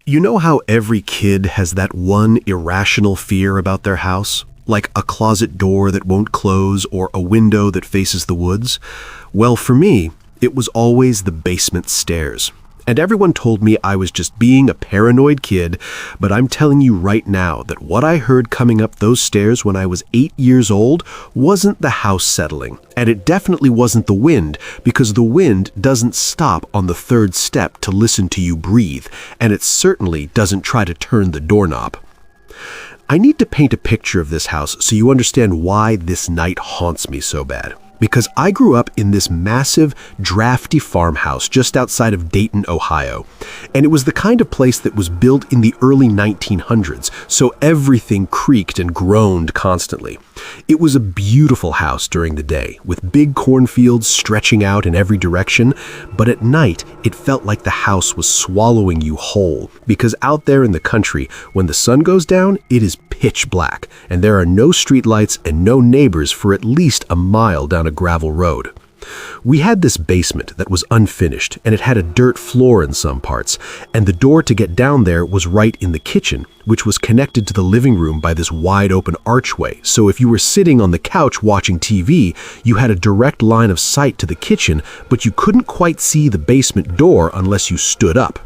You know how every kid has that one irrational fear about their house? Like a closet door that won't close or a window that faces the woods? Well, for me, it was always the basement stairs. And everyone told me I was just being a paranoid kid, but I'm telling you right now that what I heard coming up those stairs when I was 8 years old wasn't the house settling. And it definitely wasn't the wind, because the wind doesn't stop on the third step to listen to you breathe, and it certainly doesn't try to turn the doorknob. I need to paint a picture of this house so you understand why this night haunts me so bad. Because I grew up in this massive, drafty farmhouse just outside of Dayton, Ohio. And it was the kind of place that was built in the early 1900s, so everything creaked and groaned constantly. It was a beautiful house during the day, with big cornfields stretching out in every direction, but at night, it felt like the house was swallowing you whole, because out there in the country, when the sun goes down, it is pitch black, and there are no streetlights and no neighbors for at least a mile down a gravel road. We had this basement that was unfinished, and it had a dirt floor in some parts, and the door to get down there was right in the kitchen, which was connected to the living room by this wide-open archway. So if you were sitting on the couch watching TV, you had a direct line of sight to the kitchen, but you couldn't quite see the basement door unless you stood up.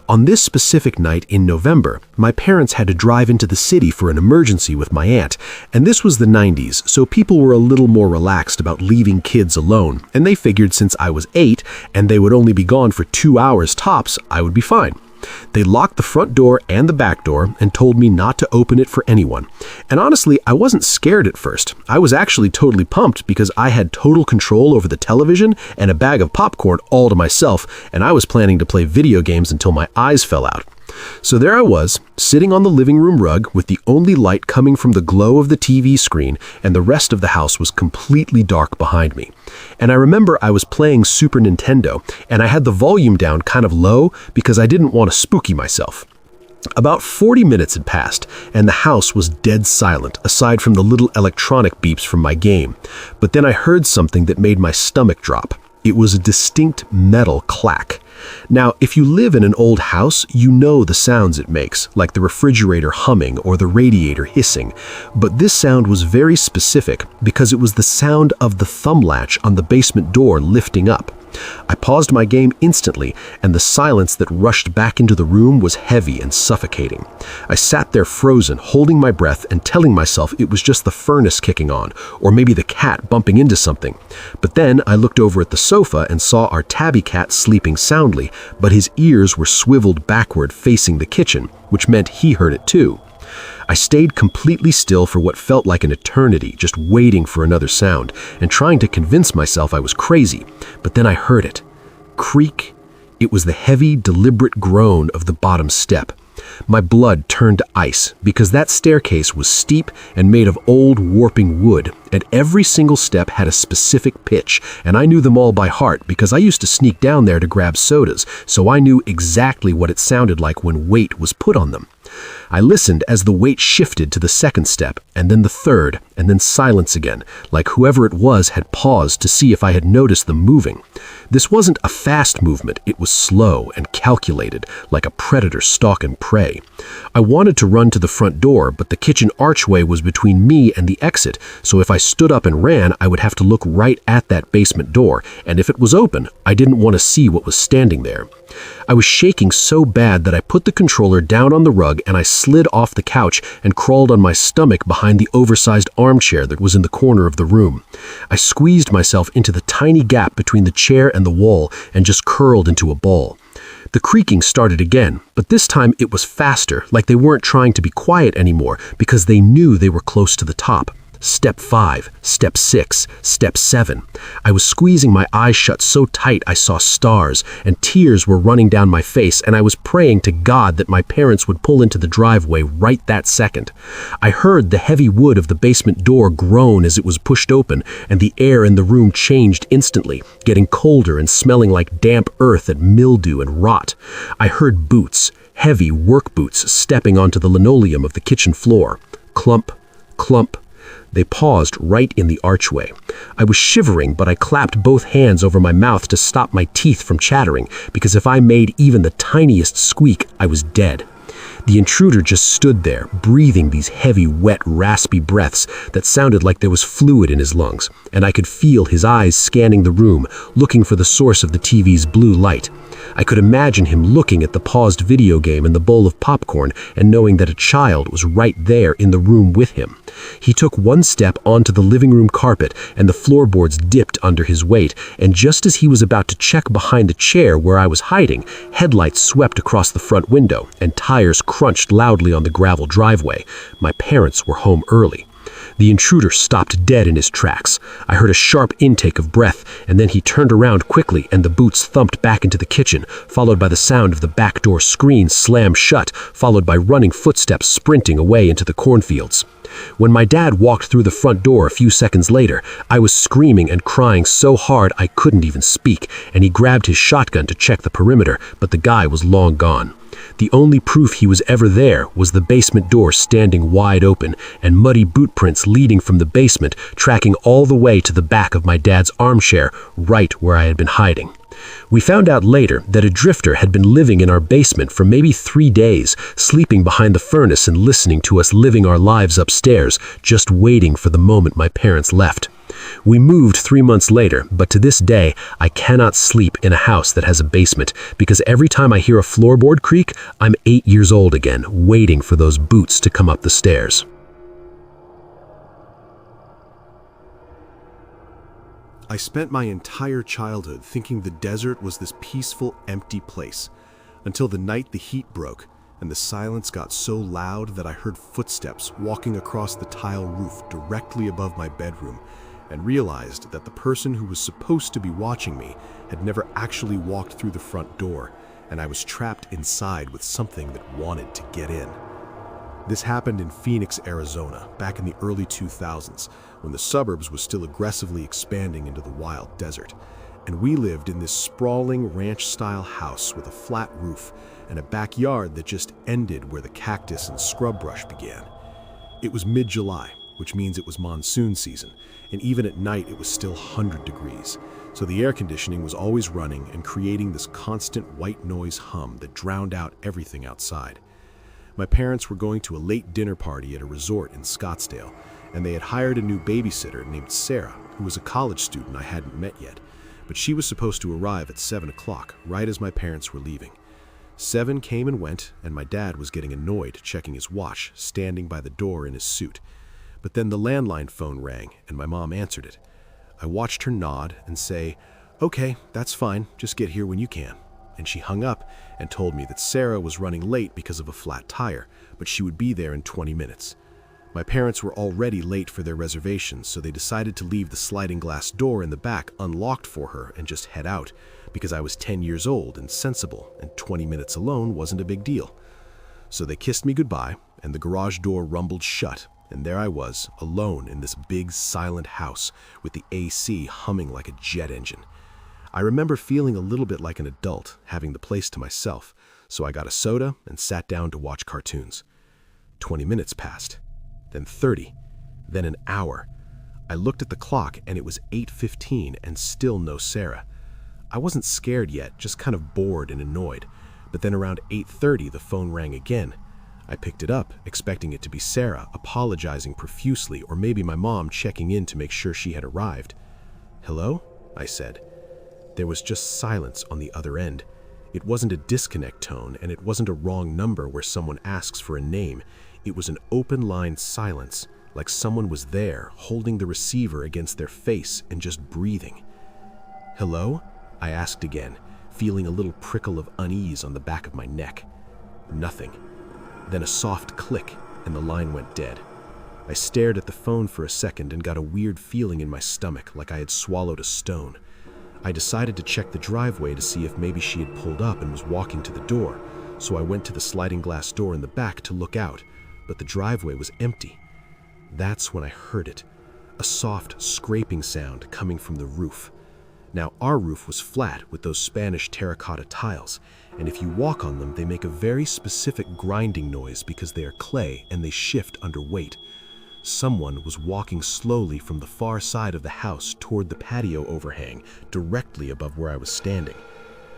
On this specific night in November, my parents had to drive into the city for an emergency with my aunt, and this was the 90s, so people were a little more relaxed about leaving kids alone, and they figured since I was 8 and they would only be gone for 2 hours tops, I would be fine. They locked the front door and the back door and told me not to open it for anyone. And honestly, I wasn't scared at first. I was actually totally pumped because I had total control over the television and a bag of popcorn all to myself, and I was planning to play video games until my eyes fell out. So there I was, sitting on the living room rug with the only light coming from the glow of the TV screen, and the rest of the house was completely dark behind me. And I remember I was playing Super Nintendo, and I had the volume down kind of low because I didn't want to spooky myself. About 40 minutes had passed, and the house was dead silent, aside from the little electronic beeps from my game. But then I heard something that made my stomach drop. It was a distinct metal clack. Now, if you live in an old house, you know the sounds it makes, like the refrigerator humming or the radiator hissing. But this sound was very specific because it was the sound of the thumb latch on the basement door lifting up. I paused my game instantly, and the silence that rushed back into the room was heavy and suffocating. I sat there frozen, holding my breath and telling myself it was just the furnace kicking on, or maybe the cat bumping into something. But then I looked over at the sofa and saw our tabby cat sleeping soundly, but his ears were swiveled backward facing the kitchen, which meant he heard it too. I stayed completely still for what felt like an eternity, just waiting for another sound, and trying to convince myself I was crazy. But then I heard it. Creak. It was the heavy, deliberate groan of the bottom step. My blood turned to ice, because that staircase was steep and made of old, warping wood, and every single step had a specific pitch, and I knew them all by heart because I used to sneak down there to grab sodas, so I knew exactly what it sounded like when weight was put on them. I listened as the weight shifted to the second step, and then the third, and then silence again, like whoever it was had paused to see if I had noticed them moving. This wasn't a fast movement, it was slow and calculated, like a predator stalking prey. I wanted to run to the front door, but the kitchen archway was between me and the exit, so if I stood up and ran, I would have to look right at that basement door, and if it was open, I didn't want to see what was standing there. I was shaking so bad that I put the controller down on the rug and I slid off the couch and crawled on my stomach behind the oversized armchair that was in the corner of the room. I squeezed myself into the tiny gap between the chair and the wall and just curled into a ball. The creaking started again, but this time it was faster, like they weren't trying to be quiet anymore because they knew they were close to the top. Step 5, step 6, step 7. I was squeezing my eyes shut so tight I saw stars, and tears were running down my face, and I was praying to God that my parents would pull into the driveway right that second. I heard the heavy wood of the basement door groan as it was pushed open, and the air in the room changed instantly, getting colder and smelling like damp earth and mildew and rot. I heard boots, heavy work boots, stepping onto the linoleum of the kitchen floor. Clump, clump. They paused right in the archway. I was shivering, but I clapped both hands over my mouth to stop my teeth from chattering, because if I made even the tiniest squeak, I was dead. The intruder just stood there, breathing these heavy, wet, raspy breaths that sounded like there was fluid in his lungs, and I could feel his eyes scanning the room, looking for the source of the TV's blue light. I could imagine him looking at the paused video game and the bowl of popcorn and knowing that a child was right there in the room with him. He took one step onto the living room carpet and the floorboards dipped under his weight, and just as he was about to check behind the chair where I was hiding, headlights swept across the front window and tires crunched loudly on the gravel driveway. My parents were home early. The intruder stopped dead in his tracks. I heard a sharp intake of breath, and then he turned around quickly and the boots thumped back into the kitchen, followed by the sound of the back door screen slam shut, followed by running footsteps sprinting away into the cornfields. When my dad walked through the front door a few seconds later, I was screaming and crying so hard I couldn't even speak, and he grabbed his shotgun to check the perimeter, but the guy was long gone. The only proof he was ever there was the basement door standing wide open and muddy boot prints leading from the basement, tracking all the way to the back of my dad's armchair, right where I had been hiding. We found out later that a drifter had been living in our basement for maybe 3 days, sleeping behind the furnace and listening to us living our lives upstairs, just waiting for the moment my parents left. We moved 3 months later, but to this day, I cannot sleep in a house that has a basement, because every time I hear a floorboard creak, I'm 8 years old again, waiting for those boots to come up the stairs. I spent my entire childhood thinking the desert was this peaceful, empty place, until the night the heat broke and the silence got so loud that I heard footsteps walking across the tile roof directly above my bedroom, and realized that the person who was supposed to be watching me had never actually walked through the front door, and I was trapped inside with something that wanted to get in. This happened in Phoenix, Arizona, back in the early 2000s, when the suburbs was still aggressively expanding into the wild desert. And we lived in this sprawling ranch-style house with a flat roof and a backyard that just ended where the cactus and scrub brush began. It was mid-July, which means it was monsoon season, and even at night it was still 100 degrees, so the air conditioning was always running and creating this constant white noise hum that drowned out everything outside. My parents were going to a late dinner party at a resort in Scottsdale, and they had hired a new babysitter named Sarah, who was a college student I hadn't met yet, but she was supposed to arrive at 7 o'clock, right as my parents were leaving. 7 came and went, and my dad was getting annoyed checking his watch, standing by the door in his suit. But then the landline phone rang, and my mom answered it. I watched her nod and say, "Okay, that's fine, just get here when you can." And she hung up and told me that Sarah was running late because of a flat tire, but she would be there in 20 minutes. My parents were already late for their reservations, so they decided to leave the sliding glass door in the back unlocked for her and just head out, because I was 10 years old and sensible, and 20 minutes alone wasn't a big deal. So they kissed me goodbye, and the garage door rumbled shut, and there I was, alone in this big, silent house with the AC humming like a jet engine. I remember feeling a little bit like an adult, having the place to myself, so I got a soda and sat down to watch cartoons. 20 minutes passed, then 30, then an hour. I looked at the clock and it was 8:15 and still no Sarah. I wasn't scared yet, just kind of bored and annoyed, but then around 8:30 the phone rang again. I picked it up, expecting it to be Sarah, apologizing profusely, or maybe my mom checking in to make sure she had arrived. "Hello?" I said. There was just silence on the other end. It wasn't a disconnect tone, and it wasn't a wrong number where someone asks for a name. It was an open-line silence, like someone was there, holding the receiver against their face and just breathing. "Hello?" I asked again, feeling a little prickle of unease on the back of my neck. Nothing. Then a soft click, and the line went dead. I stared at the phone for a second and got a weird feeling in my stomach, like I had swallowed a stone. I decided to check the driveway to see if maybe she had pulled up and was walking to the door, so I went to the sliding glass door in the back to look out, but the driveway was empty. That's when I heard it, a soft scraping sound coming from the roof. Now, our roof was flat with those Spanish terracotta tiles, and if you walk on them, they make a very specific grinding noise because they are clay and they shift under weight. Someone was walking slowly from the far side of the house toward the patio overhang, directly above where I was standing.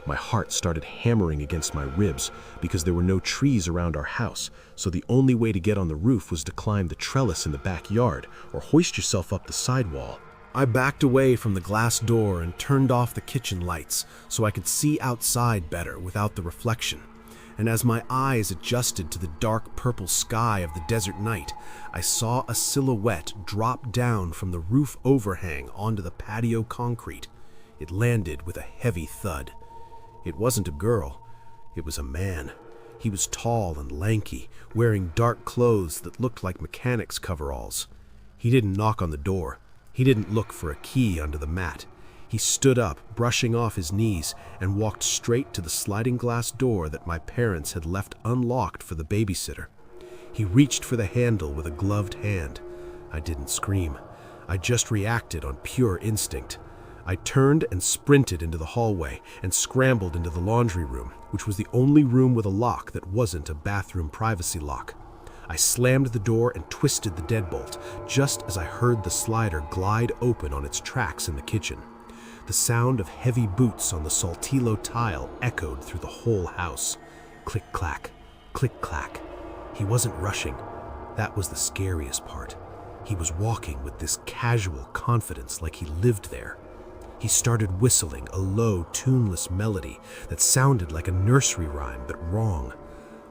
My heart started hammering against my ribs because there were no trees around our house, so the only way to get on the roof was to climb the trellis in the backyard or hoist yourself up the sidewall. I backed away from the glass door and turned off the kitchen lights so I could see outside better without the reflection. And as my eyes adjusted to the dark purple sky of the desert night, I saw a silhouette drop down from the roof overhang onto the patio concrete. It landed with a heavy thud. It wasn't a girl, it was a man. He was tall and lanky, wearing dark clothes that looked like mechanics' coveralls. He didn't knock on the door. He didn't look for a key under the mat. He stood up, brushing off his knees, and walked straight to the sliding glass door that my parents had left unlocked for the babysitter. He reached for the handle with a gloved hand. I didn't scream. I just reacted on pure instinct. I turned and sprinted into the hallway and scrambled into the laundry room, which was the only room with a lock that wasn't a bathroom privacy lock. I slammed the door and twisted the deadbolt, just as I heard the slider glide open on its tracks in the kitchen. The sound of heavy boots on the Saltillo tile echoed through the whole house. Click-clack, click-clack. He wasn't rushing. That was the scariest part. He was walking with this casual confidence like he lived there. He started whistling a low, tuneless melody that sounded like a nursery rhyme, but wrong.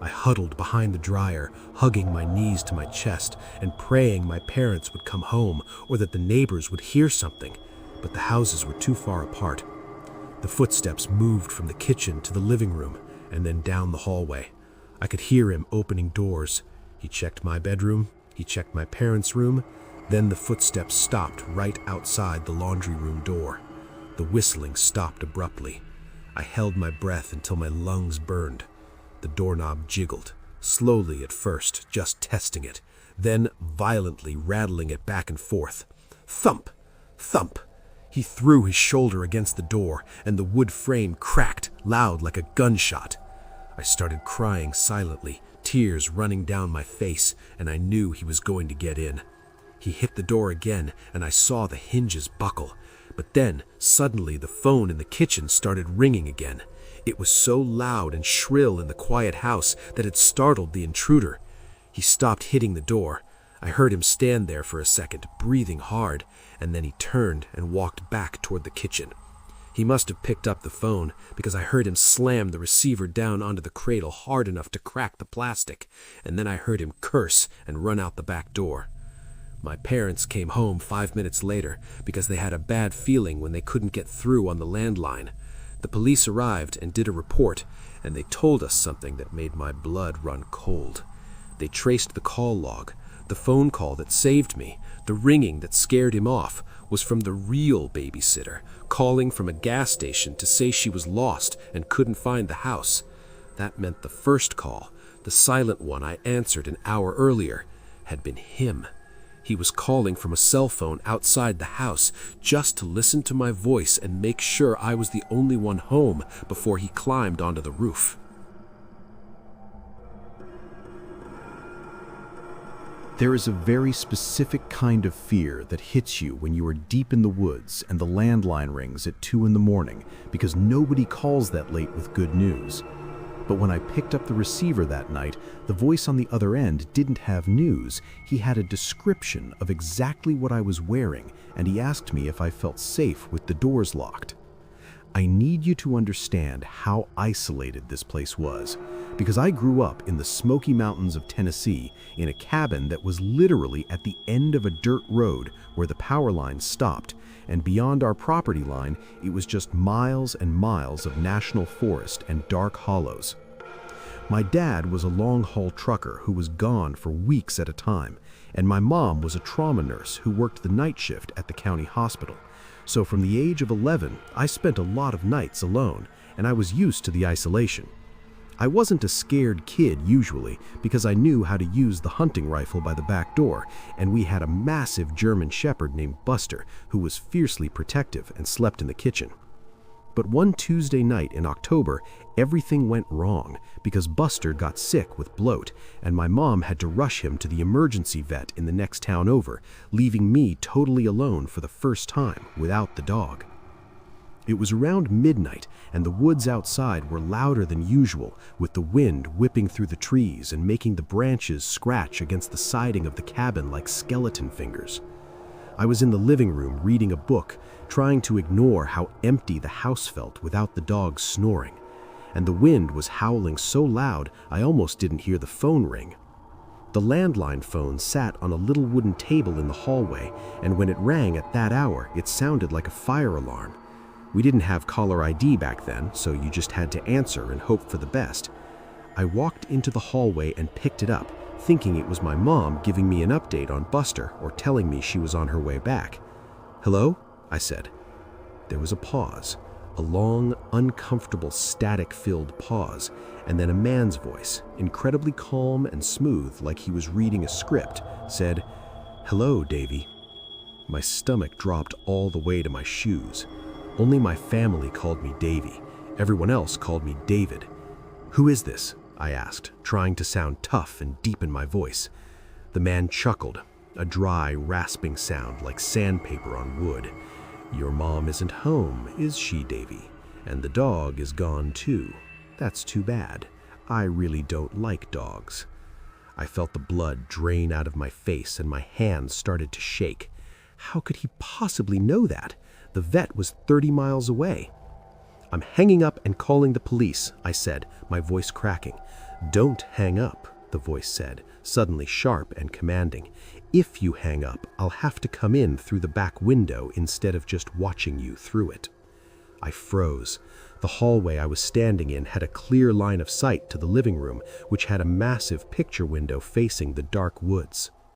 I huddled behind the dryer, hugging my knees to my chest and praying my parents would come home or that the neighbors would hear something, but the houses were too far apart. The footsteps moved from the kitchen to the living room and then down the hallway. I could hear him opening doors. He checked my bedroom, he checked my parents' room, then the footsteps stopped right outside the laundry room door. The whistling stopped abruptly. I held my breath until my lungs burned. The doorknob jiggled, slowly at first, just testing it, then violently rattling it back and forth. Thump! Thump! He threw his shoulder against the door, and the wood frame cracked, loud like a gunshot. I started crying silently, tears running down my face, and I knew he was going to get in. He hit the door again, and I saw the hinges buckle. But then, suddenly, the phone in the kitchen started ringing again. It was so loud and shrill in the quiet house that it startled the intruder. He stopped hitting the door. I heard him stand there for a second, breathing hard, and then he turned and walked back toward the kitchen. He must have picked up the phone because I heard him slam the receiver down onto the cradle hard enough to crack the plastic, and then I heard him curse and run out the back door. My parents came home 5 minutes later because they had a bad feeling when they couldn't get through on the landline. The police arrived and did a report, and they told us something that made my blood run cold. They traced the call log. The phone call that saved me, the ringing that scared him off, was from the real babysitter, calling from a gas station to say she was lost and couldn't find the house. That meant the first call, the silent one I answered an hour earlier, had been him. He was calling from a cell phone outside the house just to listen to my voice and make sure I was the only one home before he climbed onto the roof. There is a very specific kind of fear that hits you when you are deep in the woods and the landline rings at 2 in the morning because nobody calls that late with good news. But when I picked up the receiver that night, the voice on the other end didn't have news. He had a description of exactly what I was wearing, and he asked me if I felt safe with the doors locked. I need you to understand how isolated this place was, because I grew up in the Smoky Mountains of Tennessee in a cabin that was literally at the end of a dirt road where the power lines stopped, and beyond our property line, it was just miles and miles of national forest and dark hollows. My dad was a long-haul trucker who was gone for weeks at a time, and my mom was a trauma nurse who worked the night shift at the county hospital. So from the age of 11, I spent a lot of nights alone, and I was used to the isolation. I wasn't a scared kid usually because I knew how to use the hunting rifle by the back door, and we had a massive German shepherd named Buster who was fiercely protective and slept in the kitchen. But one Tuesday night in October, everything went wrong because Buster got sick with bloat, and my mom had to rush him to the emergency vet in the next town over, leaving me totally alone for the first time without the dog. It was around midnight, and the woods outside were louder than usual, with the wind whipping through the trees and making the branches scratch against the siding of the cabin like skeleton fingers. I was in the living room reading a book, trying to ignore how empty the house felt without the dog snoring, and the wind was howling so loud I almost didn't hear the phone ring. The landline phone sat on a little wooden table in the hallway, and when it rang at that hour, it sounded like a fire alarm. We didn't have caller ID back then, so you just had to answer and hope for the best. I walked into the hallway and picked it up, thinking it was my mom giving me an update on Buster or telling me she was on her way back. "Hello?" I said. There was a pause, a long, uncomfortable, static-filled pause, and then a man's voice, incredibly calm and smooth like he was reading a script, said, "Hello, Davy." My stomach dropped all the way to my shoes. Only my family called me Davy. Everyone else called me David. "Who is this?" I asked, trying to sound tough and deep in my voice. The man chuckled, a dry, rasping sound like sandpaper on wood. "Your mom isn't home, is she, Davy? And the dog is gone too. That's too bad. I really don't like dogs." I felt the blood drain out of my face and my hands started to shake. How could he possibly know that? The vet was 30 miles away. "I'm hanging up and calling the police," I said, my voice cracking. "Don't hang up," the voice said, suddenly sharp and commanding. "If you hang up, I'll have to come in through the back window instead of just watching you through it." I froze. The hallway I was standing in had a clear line of sight to the living room, which had a massive picture window facing the dark woods.